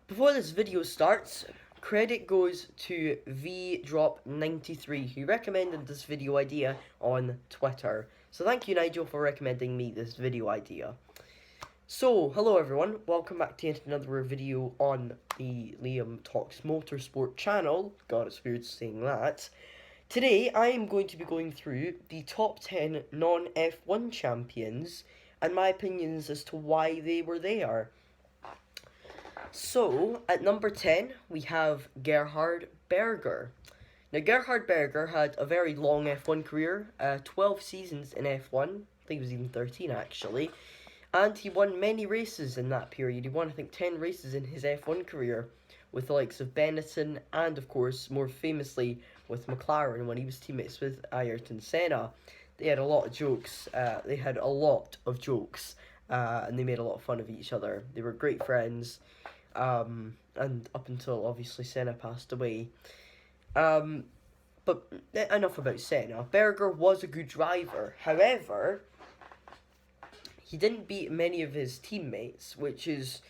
Before this video starts, credit goes to VDrop93 who recommended this video idea on Twitter. So thank you, Nigel, for recommending me this video idea. So, hello everyone, welcome back to yet another video on the Liam Talks Motorsport channel. God, it's weird saying that. Today, I am going to be going through the top 10 non-F1 champions and my opinions as to why they were there. So, at number 10, we have Gerhard Berger. Now, Gerhard Berger had a very long F1 career, 12 seasons in F1, I think it was even 13 actually, and he won many races in that period. He won, I think, 10 races in his F1 career, with the likes of Benetton, and of course, more famously, with McLaren when he was teammates with Ayrton Senna. They had a lot of jokes, and they made a lot of fun of each other. They were great friends. And up until obviously Senna passed away. But enough about Senna. Berger was a good driver. However, he didn't beat many of his teammates, which is,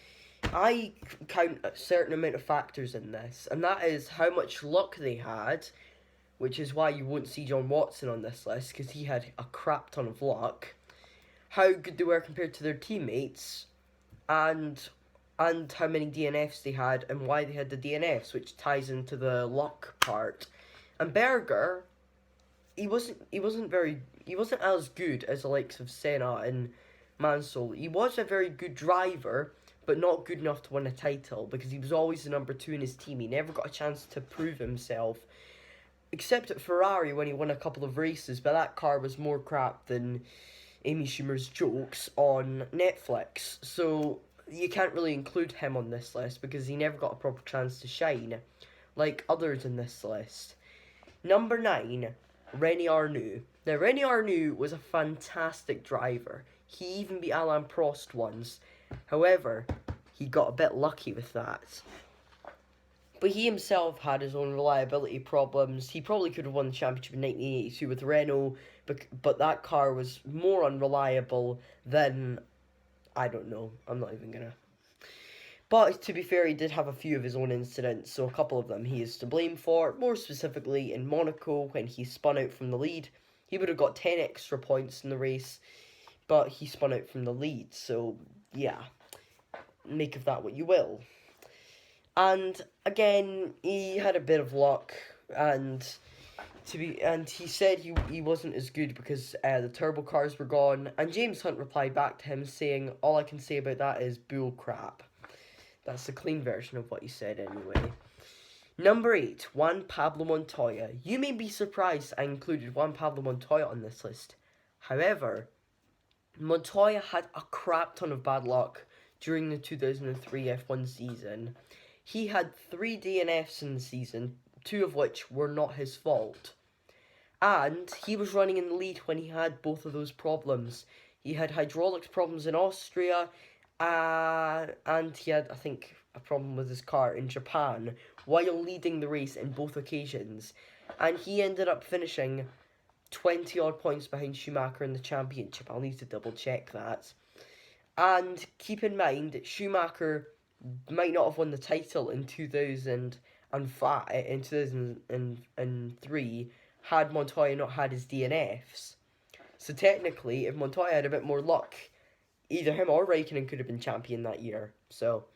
I count a certain amount of factors in this, and that is how much luck they had, which is why you won't see John Watson on this list, because he had a crap ton of luck, how good they were compared to their teammates, and how many DNFs they had and why they had the DNFs, which ties into the luck part. And Berger, he wasn't as good as the likes of Senna and Mansell. He was a very good driver, but not good enough to win a title because he was always the number 2 in his team. He never got a chance to prove himself, except at Ferrari when he won a couple of races, but that car was more crap than Amy Schumer's jokes on Netflix. So you can't really include him on this list because he never got a proper chance to shine, like others in this list. Number 9, Rene Arnoux. Now, Rene Arnoux was a fantastic driver. He even beat Alain Prost once. However, he got a bit lucky with that. But he himself had his own reliability problems. He probably could have won the championship in 1982 with Renault, but that car was more unreliable than, I don't know. I'm not even gonna. But to be fair, he did have a few of his own incidents, so a couple of them he is to blame for. More specifically, in Monaco, when he spun out from the lead, he would have got 10 extra points in the race, but he spun out from the lead, so yeah. Make of that what you will. And again, he had a bit of luck, and he said he wasn't as good because the turbo cars were gone. And James Hunt replied back to him saying, "All I can say about that is bull crap." That's the clean version of what he said anyway. Number 8, Juan Pablo Montoya. You may be surprised I included Juan Pablo Montoya on this list. However, Montoya had a crap ton of bad luck during the 2003 F1 season. He had 3 DNFs in the season, 2 of which were not his fault. And he was running in the lead when he had both of those problems. He had hydraulics problems in Austria, and he had, I think, a problem with his car in Japan while leading the race in both occasions. And he ended up finishing 20 odd points behind Schumacher in the championship. I'll need to double check that. And keep in mind, Schumacher might not have won the title in 2005, in 2003, had Montoya not had his DNFs. So technically, if Montoya had a bit more luck, either him or Raikkonen could have been champion that year. So,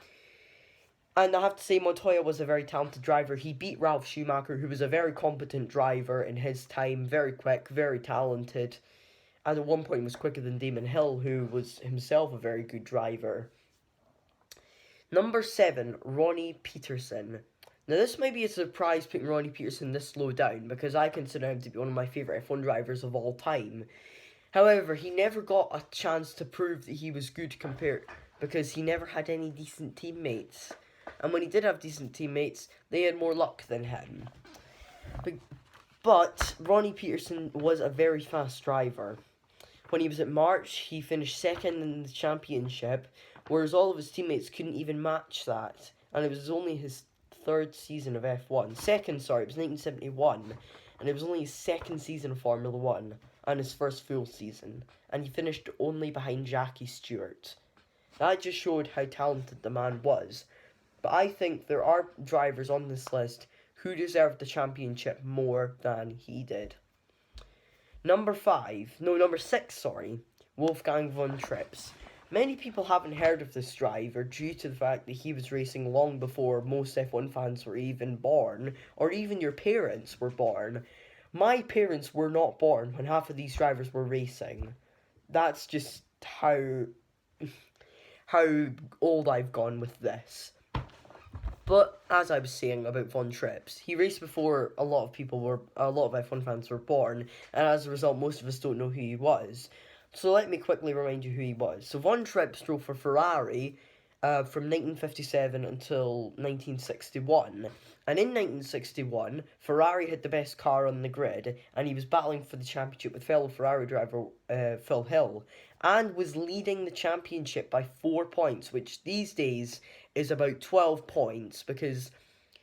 and I have to say, Montoya was a very talented driver. He beat Ralf Schumacher, who was a very competent driver in his time, very quick, very talented, and at one point was quicker than Damon Hill, who was himself a very good driver. Number 7, Ronnie Peterson. Now, this might be a surprise putting Ronnie Peterson this low down, because I consider him to be one of my favourite F1 drivers of all time. However, he never got a chance to prove that he was good because he never had any decent teammates. And when he did have decent teammates, they had more luck than him. But Ronnie Peterson was a very fast driver. When he was at March, he finished second in the championship, whereas all of his teammates couldn't even match that. And it was only his third season of F1. It was 1971. And it was only his second season of Formula 1 and his first full season. And he finished only behind Jackie Stewart. That just showed how talented the man was. but I think there are drivers on this list who deserved the championship more than he did. Number 6, sorry, Wolfgang von Trips. Many people haven't heard of this driver due to the fact that he was racing long before most F1 fans were even born, or even your parents were born. My parents were not born when half of these drivers were racing. That's just how old I've gone with this. But as I was saying about Von Trips, he raced before a lot of F1 fans were born, and as a result, most of us don't know who he was. So let me quickly remind you who he was. So Von Trips drove for Ferrari from 1957 until 1961. And in 1961, Ferrari had the best car on the grid, and he was battling for the championship with fellow Ferrari driver Phil Hill, and was leading the championship by 4 points, which these days is about 12 points, because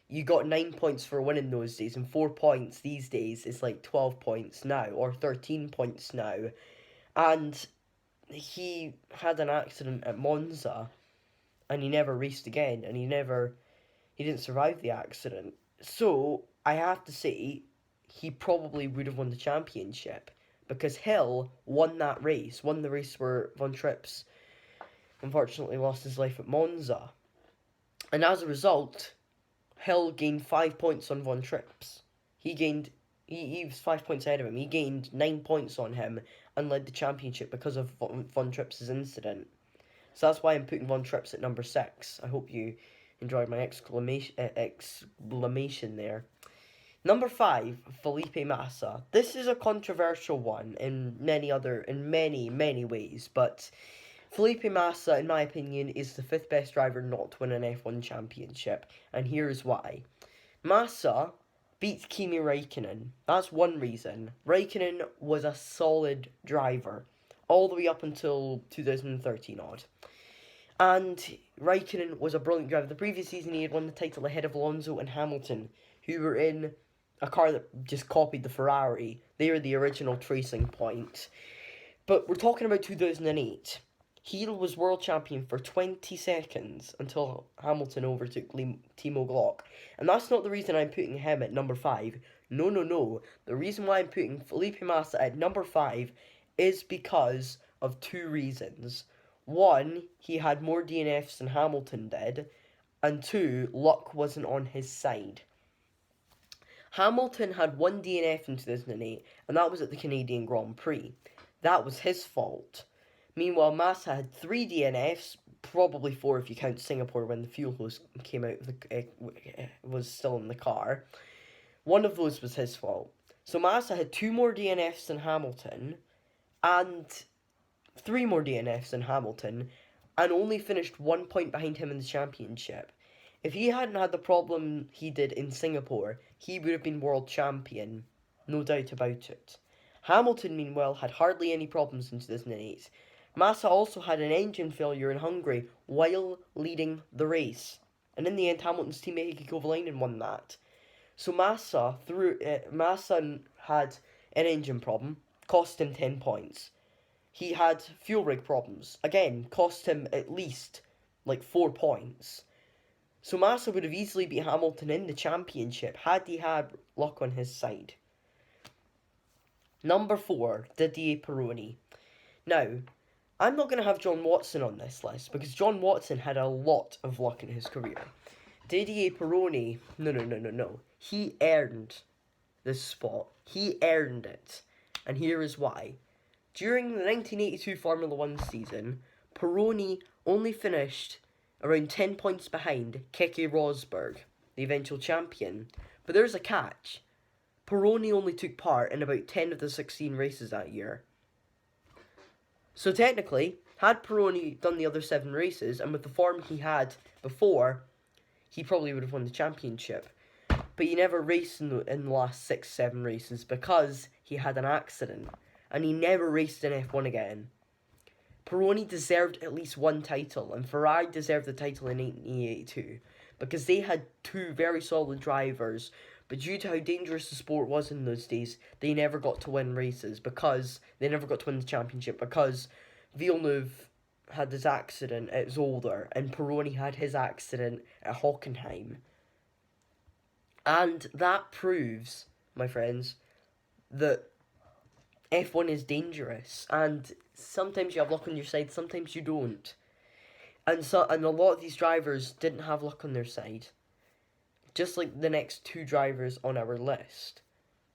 you got 9 points for a win in those days, and 4 points these days is like 12 points now, or 13 points now. And he had an accident at Monza, and he never raced again, and he didn't survive the accident. So I have to say, he probably would have won the championship, because Hill won the race where Von Trips unfortunately lost his life at Monza. And as a result, Hill gained 5 points on Von Trips. He was 5 points ahead of him. He gained 9 points on him and led the championship because of Von Trips' incident. So that's why I'm putting Von Trips at number 6. I hope you enjoyed my exclamation there. Number 5, Felipe Massa. This is a controversial one in many ways, but Felipe Massa, in my opinion, is the 5th best driver not to win an F1 championship, and here's why. Massa beat Kimi Räikkönen. That's one reason. Räikkönen was a solid driver, all the way up until 2013 odd. And Räikkönen was a brilliant driver. The previous season he had won the title ahead of Alonso and Hamilton, who were in a car that just copied the Ferrari. They were the original tracing point. But we're talking about 2008. He was world champion for 20 seconds until Hamilton overtook Timo Glock. And that's not the reason I'm putting him at number 5. No. The reason why I'm putting Felipe Massa at number 5 is because of 2 reasons. 1, he had more DNFs than Hamilton did. And 2, luck wasn't on his side. Hamilton had 1 DNF in 2008, and that was at the Canadian Grand Prix. That was his fault. Meanwhile, Massa had 3 DNFs, probably 4 if you count Singapore when the fuel hose came out, was still in the car. One of those was his fault. So Massa had 2 more DNFs than Hamilton, and 3 more DNFs than Hamilton, and only finished 1 point behind him in the championship. If he hadn't had the problem he did in Singapore, he would have been world champion, no doubt about it. Hamilton, meanwhile, had hardly any problems in 2008. Massa also had an engine failure in Hungary while leading the race. And in the end, Hamilton's teammate Heikki Kovalainen won that. So Massa had an engine problem, cost him 10 points. He had fuel rig problems, again, cost him at least 4 points. So Massa would have easily beat Hamilton in the championship had he had luck on his side. Number 4, Didier Pironi. Now, I'm not going to have John Watson on this list because John Watson had a lot of luck in his career. Didier Pironi, no. He earned this spot. He earned it. And here is why. During the 1982 Formula 1 season, Pironi only finished around 10 points behind Keke Rosberg, the eventual champion. But there's a catch. Pironi only took part in about 10 of the 16 races that year. So technically, had Pironi done the other 7 races, and with the form he had before, he probably would have won the championship. But he never raced in the last 6-7 races because he had an accident. And he never raced in F1 again. Pironi deserved at least 1 title, and Ferrari deserved the title in 1982 because they had 2 very solid drivers, but due to how dangerous the sport was in those days, they never got to win races because they never got to win the championship because Villeneuve had his accident at Zolder, and Pironi had his accident at Hockenheim. And that proves, my friends, that F1 is dangerous, and sometimes you have luck on your side, sometimes you don't. And a lot of these drivers didn't have luck on their side. Just like the next two drivers on our list.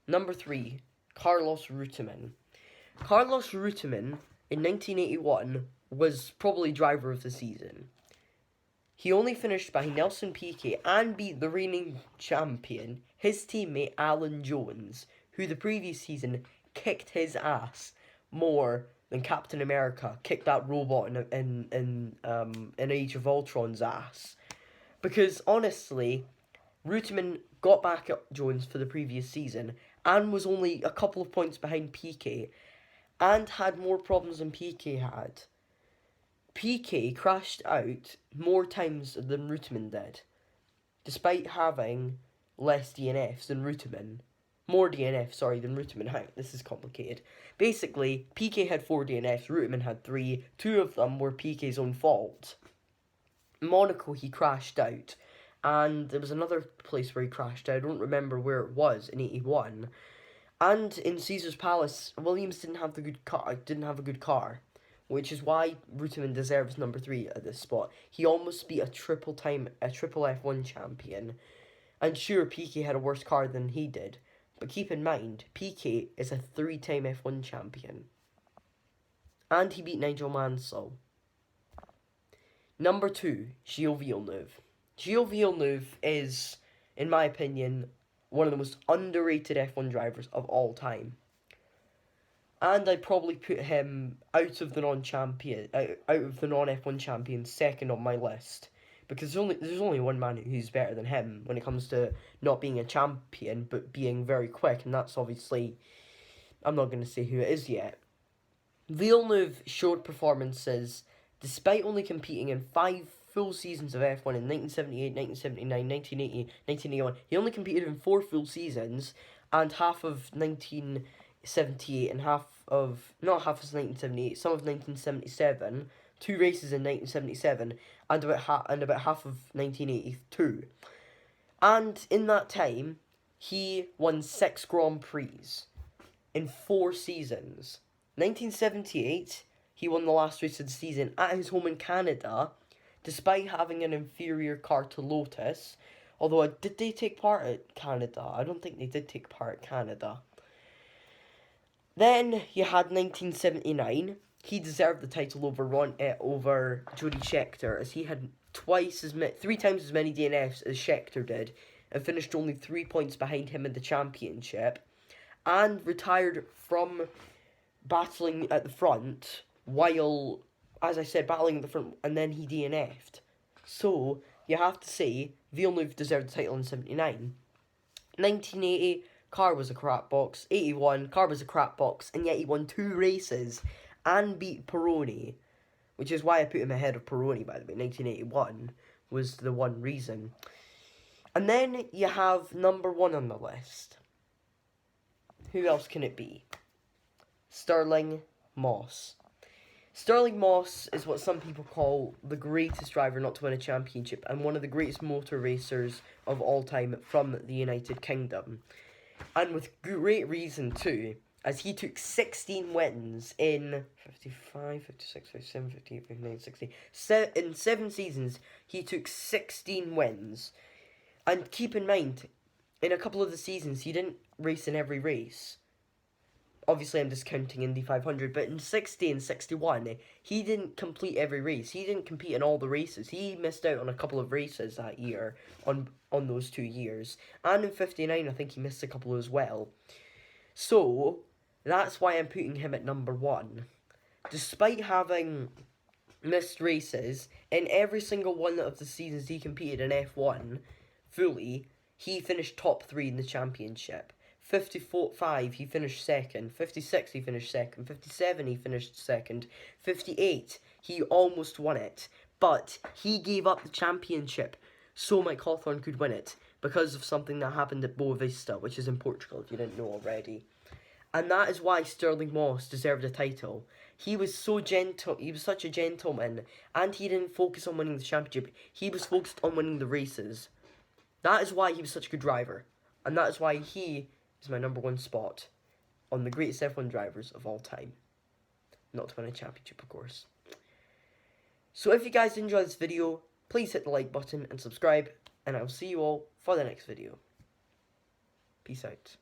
Number 3, Carlos Reutemann. Carlos Reutemann, in 1981, was probably driver of the season. He only finished behind Nelson Piquet and beat the reigning champion, his teammate Alan Jones, who the previous season kicked his ass more than Captain America kicked that robot in Age of Ultron's ass. Because honestly, Reutemann got back at Jones for the previous season and was only a couple of points behind Piquet and had more problems than Piquet had. Piquet crashed out more times than Reutemann did, despite having less DNFs than Reutemann. More DNFs, than Reutemann. This is complicated. Basically, Piquet had 4 DNFs, Reutemann had 3. 2 of them were Piquet's own fault. In Monaco, he crashed out. And there was another place where he crashed out. I don't remember where it was, in 81. And in Caesar's Palace, Williams didn't have a good car. Which is why Reutemann deserves number 3 at this spot. He almost beat a triple F1 champion. And sure, Piquet had a worse car than he did. But keep in mind, Piquet is a 3-time F1 champion. And he beat Nigel Mansell. Number 2, Gilles Villeneuve. Gilles Villeneuve is, in my opinion, one of the most underrated F1 drivers of all time. And I'd probably put him out of the non-F1 champions second on my list. Because there's only one man who's better than him when it comes to not being a champion, but being very quick, and that's obviously, I'm not going to say who it is yet. Villeneuve showed performances, despite only competing in 5 full seasons of F1 in 1978, 1979, 1980, 1981. He only competed in 4 full seasons, and half of 1978 and not half of 1978, some of 1977, 2 races in 1977, and about half of 1982. And in that time, he won 6 Grand Prix in 4 seasons. 1978, he won the last race of the season at his home in Canada, despite having an inferior car to Lotus. Although, did they take part at Canada? I don't think they did take part at Canada. Then you had 1979. He deserved the title over Jody Scheckter, as he had 3 times as many DNFs as Scheckter did, and finished only 3 points behind him in the championship, and retired from battling at the front while, as I said, battling at the front, and then he DNF'd. So, you have to say, Villeneuve deserved the title in 79. 1980, car was a crap box. 81, car was a crap box, and yet he won 2 races and beat Pironi, which is why I put him ahead of Pironi, by the way. 1981 was the one reason. And then you have number 1 on the list. Who else can it be? Stirling Moss. Stirling Moss is what some people call the greatest driver not to win a championship, and one of the greatest motor racers of all time from the United Kingdom. And with great reason too, as he took 16 wins in 55, 56, 57, 58, 59, 60. In 7 seasons, he took 16 wins. And keep in mind, in a couple of the seasons, he didn't race in every race. Obviously, I'm discounting Indy 500, but in 60 and 61, he didn't complete every race. He didn't compete in all the races. He missed out on a couple of races that year, on those 2 years. And in 59, I think he missed a couple as well. So, that's why I'm putting him at number 1. Despite having missed races, in every single one of the seasons he competed in F1 fully, he finished top 3 in the championship. 55, he finished second. 56, he finished second. 57, he finished second. 58, he almost won it. But he gave up the championship so Mike Hawthorne could win it because of something that happened at Boa Vista, which is in Portugal, if you didn't know already. And that is why Sterling Moss deserved a title. He was so gentle, he was such a gentleman, and he didn't focus on winning the championship. He was focused on winning the races. That is why he was such a good driver. And that is why he is my number 1 spot on the greatest F1 drivers of all time. Not to win a championship, of course. So if you guys enjoyed this video, please hit the like button and subscribe, and I will see you all for the next video. Peace out.